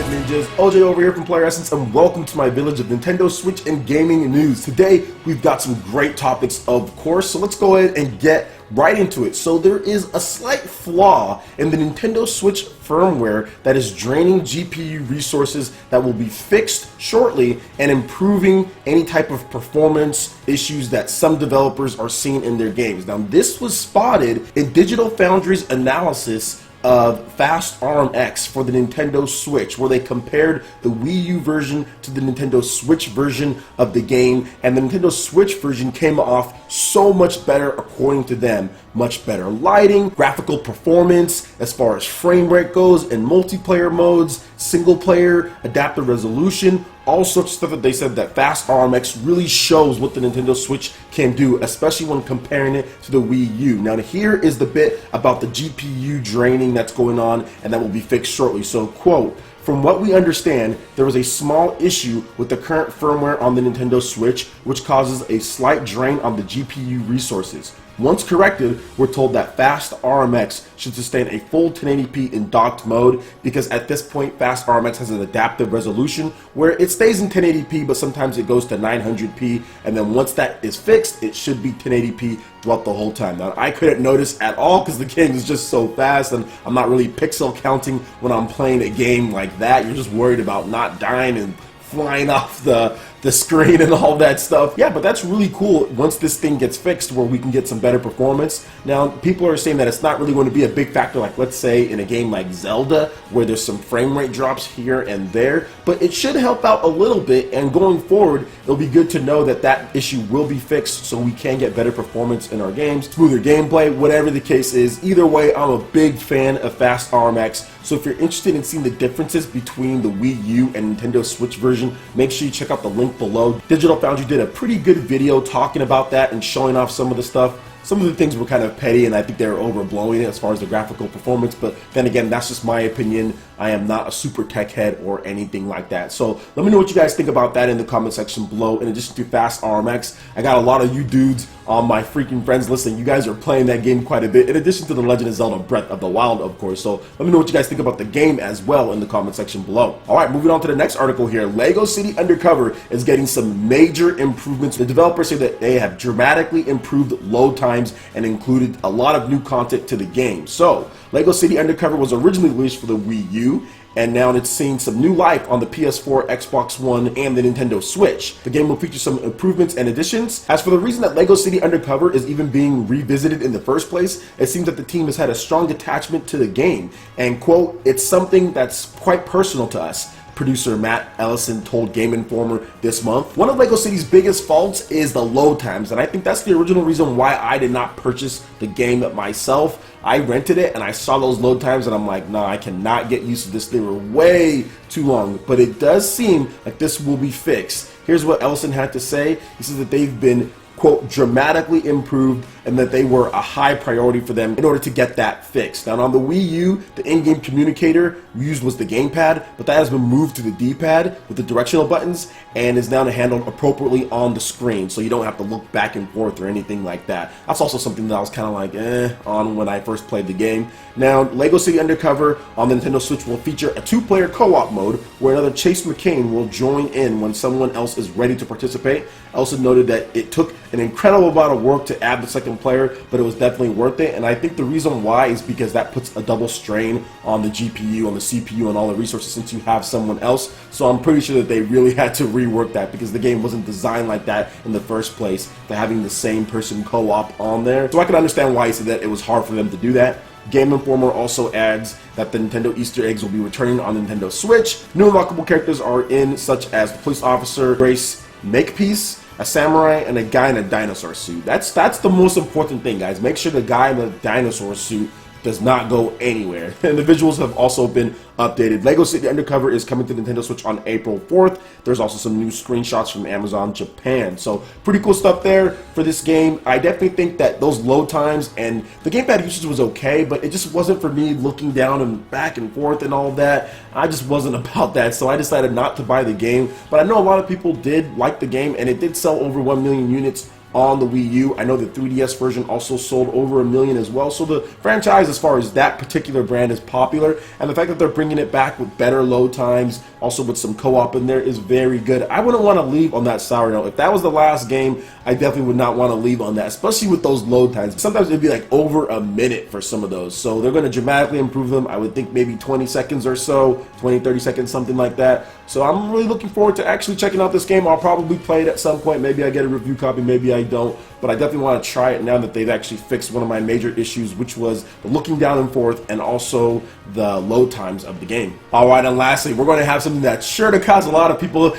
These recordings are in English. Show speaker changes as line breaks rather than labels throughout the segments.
good, ninjas? OJ over here from PlayerEssence, and welcome to my village of Nintendo Switch and gaming news. Today, we've got some great topics, of course, so let's go ahead and get right into it. So there is a slight flaw in the Nintendo Switch firmware that is draining GPU resources that will be fixed shortly and improving any type of performance issues that some developers are seeing in their games. Now, this was spotted in Digital Foundry's analysis of Fast RMX for the Nintendo Switch, where they compared the Wii U version to the Nintendo Switch version of the game, and the Nintendo Switch version came off so much better according to them. Much better lighting, graphical performance as far as frame rate goes, and multiplayer modes, single player, adaptive resolution, all sorts of stuff that they said that Fast RMX really shows what the Nintendo Switch can do, especially when comparing it to the Wii U. Now here is the bit about the GPU draining that's going on and that will be fixed shortly. So, quote, "From what we understand, there was a small issue with the current firmware on the Nintendo Switch, which causes a slight drain on the GPU resources. Once corrected, we're told that Fast RMX should sustain a full 1080p in docked mode, because at this point, Fast RMX has an adaptive resolution where it stays in 1080p, but sometimes it goes to 900p, and then once that is fixed, it should be 1080p throughout the whole time." Now, I couldn't notice at all because the game is just so fast, and I'm not really pixel counting when I'm playing a game like that. You're just worried about not dying and flying off the screen and all that stuff. Yeah, but that's really cool once this thing gets fixed where we can get some better performance. Now, people are saying that it's not really going to be a big factor, like let's say in a game like Zelda where there's some frame rate drops here and there, but it should help out a little bit, and going forward, it'll be good to know that that issue will be fixed so we can get better performance in our games, smoother gameplay, whatever the case is. Either way, I'm a big fan of Fast RMX, so if you're interested in seeing the differences between the Wii U and Nintendo Switch version, make sure you check out the link below. Digital Foundry did a pretty good video talking about that and showing off some of the stuff. Some of the things were kind of petty, and I think they were overblowing it as far as the graphical performance, but then again, that's just my opinion. I am not a super tech head or anything like that. So let me know what you guys think about that in the comment section below. In addition to Fast RMX, I got a lot of you dudes on my freaking friends list, and you guys are playing that game quite a bit, in addition to The Legend of Zelda Breath of the Wild, of course. So let me know what you guys think about the game as well in the comment section below. Alright, moving on to the next article here. Lego City Undercover is getting some major improvements. The developers say that they have dramatically improved load times and included a lot of new content to the game. So, Lego City Undercover was originally released for the Wii U, and now it's seeing some new life on the PS4, Xbox One, and the Nintendo Switch. The game will feature some improvements and additions. As for the reason that Lego City Undercover is even being revisited in the first place, it seems that the team has had a strong attachment to the game, and quote, "It's something that's quite personal to us," producer Matt Ellison told Game Informer this month. One of Lego City's biggest faults is the load times, and I think that's the original reason why I did not purchase the game myself. I rented it and I saw those load times and I'm like, nah, I cannot get used to this. They were way too long, but it does seem like this will be fixed. Here's what Ellison had to say. He says that they've been, quote, "dramatically improved," and that they were a high priority for them in order to get that fixed. Now, on the Wii U, the in-game communicator used was the gamepad, but that has been moved to the D-pad with the directional buttons and is now handled appropriately on the screen, so you don't have to look back and forth or anything like that. That's also something that I was kind of like, on when I first played the game. Now, Lego City Undercover on the Nintendo Switch will feature a two-player co-op mode where another Chase McCain will join in when someone else is ready to participate. Elson noted that it took an incredible amount of work to add the second player, but it was definitely worth it, and I think the reason why is because that puts a double strain on the GPU, on the CPU, and all the resources since you have someone else. So I'm pretty sure that they really had to rework that because the game wasn't designed like that in the first place, to having the same person co-op on there. So I can understand why he said that it was hard for them to do that. Game Informer also adds that the Nintendo Easter eggs will be returning on the Nintendo Switch. New unlockable characters are in, such as the police officer Grace Makepeace, a samurai, and a guy in a dinosaur suit. That's the most important thing, guys. Make sure the guy in the dinosaur suit does not go anywhere. And the visuals have also been updated. Lego City Undercover is coming to Nintendo Switch on April 4th. There's also some new screenshots from Amazon Japan. So pretty cool stuff there for this game. I definitely think that those load times and the gamepad usage was okay, but it just wasn't for me looking down and back and forth and all of that. I just wasn't about that, so I decided not to buy the game. But I know a lot of people did like the game, and it did sell over 1 million units on the Wii U. I know the 3DS version also sold over 1 million as well. So the franchise, as far as that particular brand, is popular, and the fact that they're bringing it back with better load times, also with some co-op in there, is very good. I wouldn't want to leave on that sour note. If that was the last game, I definitely would not want to leave on that, especially with those load times. Sometimes it'd be like over a minute for some of those. So they're going to dramatically improve them. I would think maybe 20 seconds or so, 20, 30 seconds, something like that. So I'm really looking forward to actually checking out this game. I'll probably play it at some point. Maybe I get a review copy, maybe I don't. But I definitely want to try it now that they've actually fixed one of my major issues, which was the looking down and forth and also the load times of the game. All right, and lastly, we're going to have something that's sure to cause a lot of people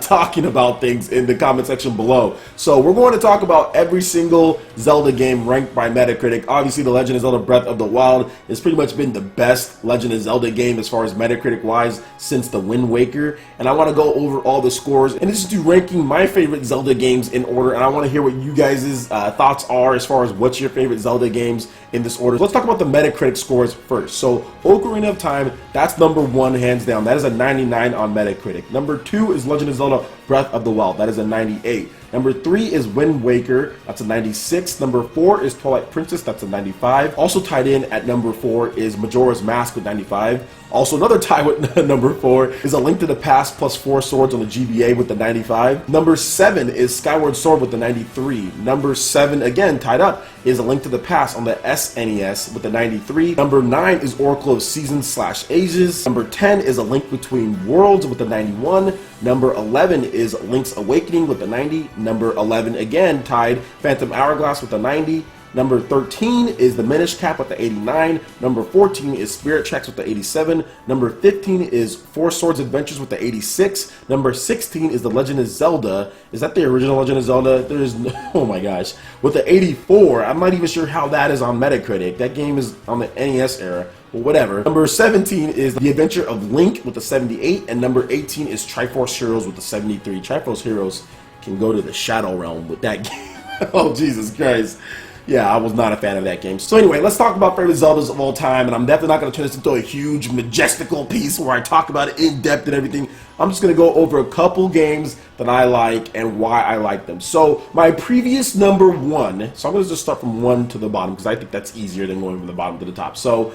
talking about things in the comment section below. So we're going to talk about every single Zelda game ranked by Metacritic. Obviously, The Legend of Zelda Breath of the Wild has pretty much been the best Legend of Zelda game as far as Metacritic-wise since the Wind Waker. And I want to go over all the scores, and this is to ranking my favorite Zelda games in order, and I want to hear what you guys' thoughts are as far as what's your favorite Zelda games in this order. Let's talk about the Metacritic scores first. So Ocarina of Time, that's number 1 hands down. That is a 99 on Metacritic. Number 2 is Legend of Zelda Breath of the Wild. That is a 98. Number 3 is Wind Waker. That's a 96. Number 4 is Twilight Princess. That's a 95. Also tied in at number 4 is Majora's Mask with 95. Also another tie with number 4 is A Link to the Past plus 4 Swords on the GBA with the 95. Number 7 is Skyward Sword with the 93. Number 7, again tied up, is A Link to the Past on the SNES with the 93. Number 9 is Oracle of Seasons / Ages. Number 10 is A Link Between Worlds with the 91. Number 11 is Link's Awakening with the 90. Number 11, again tied, Phantom Hourglass with the 90. Number 13 is The Minish Cap with the 89. Number 14 is Spirit Tracks with the 87. Number 15 is Four Swords Adventures with the 86. Number 16 is The Legend of Zelda. Is that the original Legend of Zelda? There is no, oh my gosh. With the 84, I'm not even sure how that is on Metacritic. That game is on the NES era. Well, whatever. Number 17 is The Adventure of Link with the 78. And number 18 is Triforce Heroes with the 73. Triforce Heroes can go to the Shadow Realm with that game. Oh, Jesus Christ. Yeah, I was not a fan of that game. So anyway, let's talk about favorite Zeldas of all time, and I'm definitely not going to turn this into a huge, majestical piece where I talk about it in depth and everything. I'm just going to go over a couple games that I like and why I like them. So my previous number 1, so I'm going to just start from 1 to the bottom because I think that's easier than going from the bottom to the top. So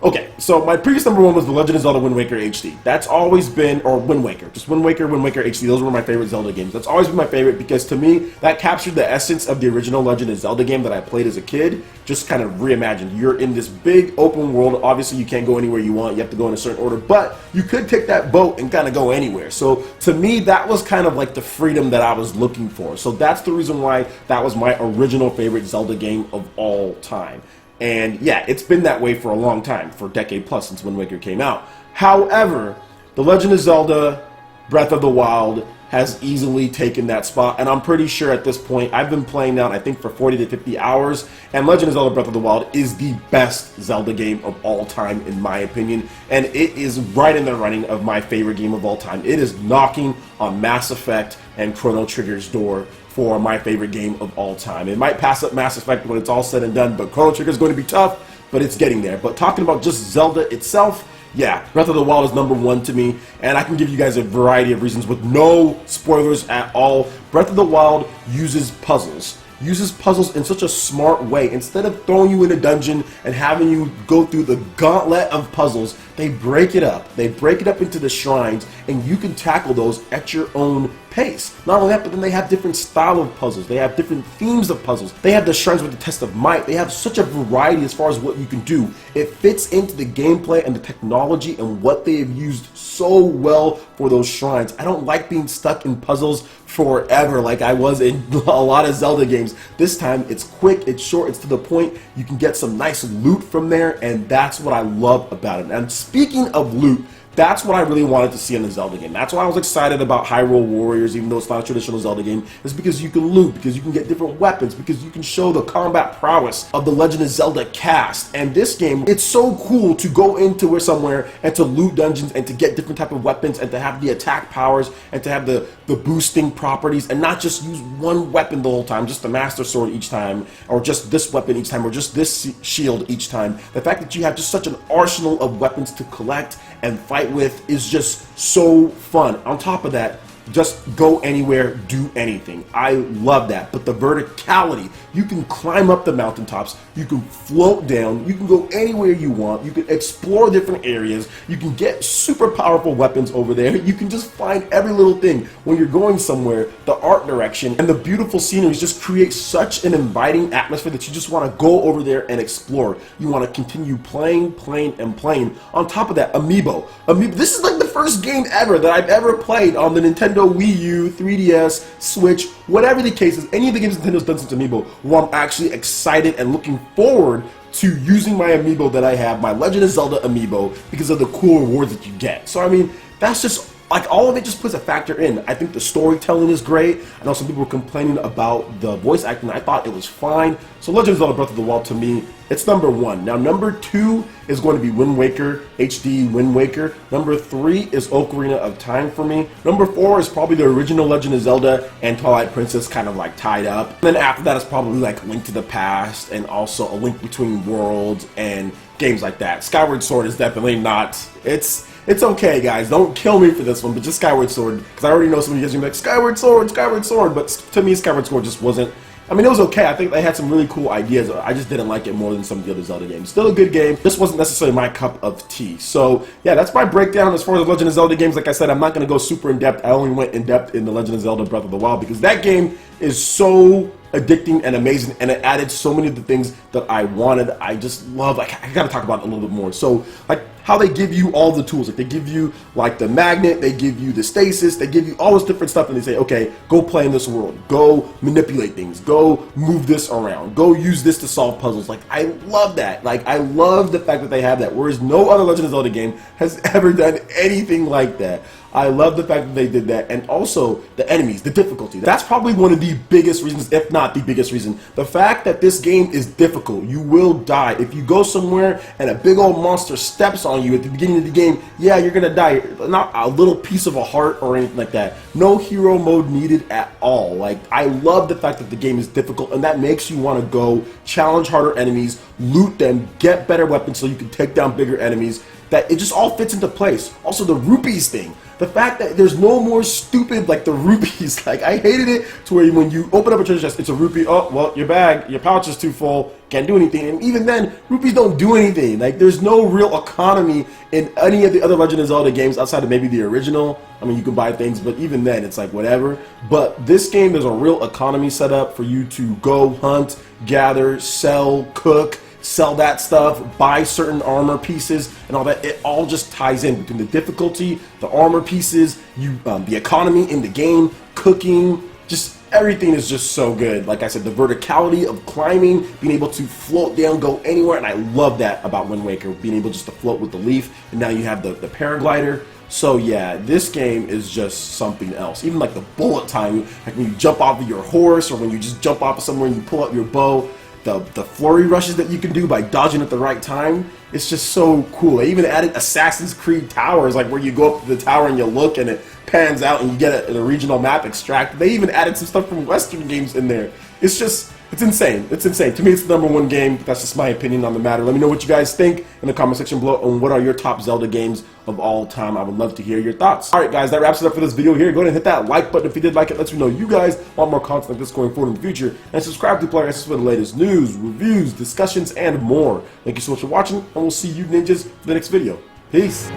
okay, so my previous number 1 was The Legend of Zelda Wind Waker HD. That's always been, or Wind Waker, just Wind Waker HD. Those were my favorite Zelda games. That's always been my favorite because to me, that captured the essence of the original Legend of Zelda game that I played as a kid, just kind of reimagined. You're in this big open world. Obviously, you can't go anywhere you want. You have to go in a certain order, but you could take that boat and kind of go anywhere. So to me, that was kind of like the freedom that I was looking for. So that's the reason why that was my original favorite Zelda game of all time. And yeah, it's been that way for a long time, for a decade plus since Wind Waker came out. However, The Legend of Zelda Breath of the Wild has easily taken that spot, and I'm pretty sure at this point, I've been playing now, I think, for 40 to 50 hours, and Legend of Zelda Breath of the Wild is the best Zelda game of all time, in my opinion, and it is right in the running of my favorite game of all time. It is knocking on Mass Effect and Chrono Trigger's door for my favorite game of all time. It might pass up Mass Effect when it's all said and done, but Chrono Trigger is going to be tough, but it's getting there. But talking about just Zelda itself, yeah, Breath of the Wild is number 1 to me, and I can give you guys a variety of reasons with no spoilers at all. Breath of the Wild uses puzzles in such a smart way. Instead of throwing you in a dungeon and having you go through the gauntlet of puzzles, they break it up. They break it up into the shrines, and you can tackle those at your own pace. Not only that, but then they have different style of puzzles. They have different themes of puzzles. They have the shrines with the test of might. They have such a variety as far as what you can do. It fits into the gameplay and the technology and what they have used so well for those shrines. I don't like being stuck in puzzles forever like I was in a lot of Zelda games. This time it's quick, it's short, it's to the point. You can get some nice loot from there, and that's what I love about it. And speaking of loot, that's what I really wanted to see in the Zelda game. That's why I was excited about Hyrule Warriors, even though it's not a traditional Zelda game, is because you can loot, because you can get different weapons, because you can show the combat prowess of the Legend of Zelda cast. And this game, it's so cool to go into somewhere and to loot dungeons and to get different type of weapons and to have the attack powers and to have the boosting properties and not just use one weapon the whole time, just the Master Sword each time, or just this weapon each time, or just this shield each time. The fact that you have just such an arsenal of weapons to collect and fight with is just so fun. On top of that, just go anywhere, do anything. I love that. But the verticality, you can climb up the mountaintops, you can float down, you can go anywhere you want, you can explore different areas, you can get super powerful weapons over there, you can just find every little thing when you're going somewhere. The art direction and the beautiful scenery just create such an inviting atmosphere that you just want to go over there and explore. You want to continue playing, and playing. On top of that, Amiibo. This is like the first game ever that I've ever played on the Nintendo Wii U, 3DS, Switch, whatever the case is, any of the games Nintendo's done since Amiibo, where I'm actually excited and looking forward to using my Amiibo that I have, my Legend of Zelda Amiibo, because of the cool rewards that you get. So I mean, that's just, like, all of it just puts a factor in. I think the storytelling is great. I know some people were complaining about the voice acting. I thought it was fine. So Legend of Zelda Breath of the Wild, to me, it's number 1. Now, number 2 is going to be Wind Waker, HD Wind Waker. Number 3 is Ocarina of Time for me. Number 4 is probably the original Legend of Zelda and Twilight Princess kind of like tied up. And then after that is probably like Link to the Past and also A Link Between Worlds and games like that. Skyward Sword is definitely not, it's okay, guys. Don't kill me for this one, but just Skyward Sword, because I already know some of you guys are going to be like, Skyward Sword, but to me, Skyward Sword just wasn't, I mean, it was okay. I think they had some really cool ideas. I just didn't like it more than some of the other Zelda games. Still a good game. This wasn't necessarily my cup of tea. So, yeah, that's my breakdown as far as the Legend of Zelda games. Like I said, I'm not going to go super in-depth. I only went in-depth in the Legend of Zelda Breath of the Wild because that game is so addicting and amazing, and it added so many of the things that I wanted. I just love, like, I gotta talk about it a little bit more. So, like, how they give you all the tools. Like, they give you, like, the magnet, they give you the stasis, they give you all this different stuff, and they say, okay, go play in this world, go manipulate things, go move this around, go use this to solve puzzles. Like, I love that. Like, I love the fact that they have that, whereas no other Legend of Zelda game has ever done anything like that. I love the fact that they did that, and also the enemies, the difficulty. That's probably one of the biggest reasons, if not the biggest reason. The fact that this game is difficult. You will die. If you go somewhere and a big old monster steps on you at the beginning of the game, yeah, you're gonna die. Not a little piece of a heart or anything like that. No hero mode needed at all. Like, I love the fact that the game is difficult, and that makes you want to go challenge harder enemies, loot them, get better weapons so you can take down bigger enemies. That it just all fits into place. Also, the rupees thing. The fact that there's no more stupid, like, the rupees. Like, I hated it to where when you open up a treasure chest, it's a rupee. Oh, well, your pouch is too full. Can't do anything. And even then, rupees don't do anything. Like, there's no real economy in any of the other Legend of Zelda games outside of maybe the original. I mean, you can buy things, but even then, it's like whatever. But this game, there's a real economy set up for you to go hunt, gather, sell, cook, sell that stuff, buy certain armor pieces and all that. It all just ties in between the difficulty, the armor pieces, the economy in the game, cooking, just everything is just so good. Like I said, the verticality of climbing, being able to float down, go anywhere, and I love that about Wind Waker, being able just to float with the leaf, and now you have the paraglider. So yeah, this game is just something else. Even like the bullet time, like when you jump off of your horse or when you just jump off of somewhere and you pull out your bow, the flurry rushes that you can do by dodging at the right time, it's just so cool. They even added Assassin's Creed Towers, like where you go up to the tower and you look and it pans out and you get a regional map extracted. They even added some stuff from Western games in there. It's just, it's insane. It's insane. To me, it's the #1 game. That's just my opinion on the matter. Let me know what you guys think in the comment section below on what are your top Zelda games of all time. I would love to hear your thoughts. Alright guys, that wraps it up for this video here. Go ahead and hit that like button if you did like it. Lets me know you guys want more content like this going forward in the future. And subscribe to PlayerEssence for the latest news, reviews, discussions, and more. Thank you so much for watching, and we'll see you ninjas for the next video. Peace.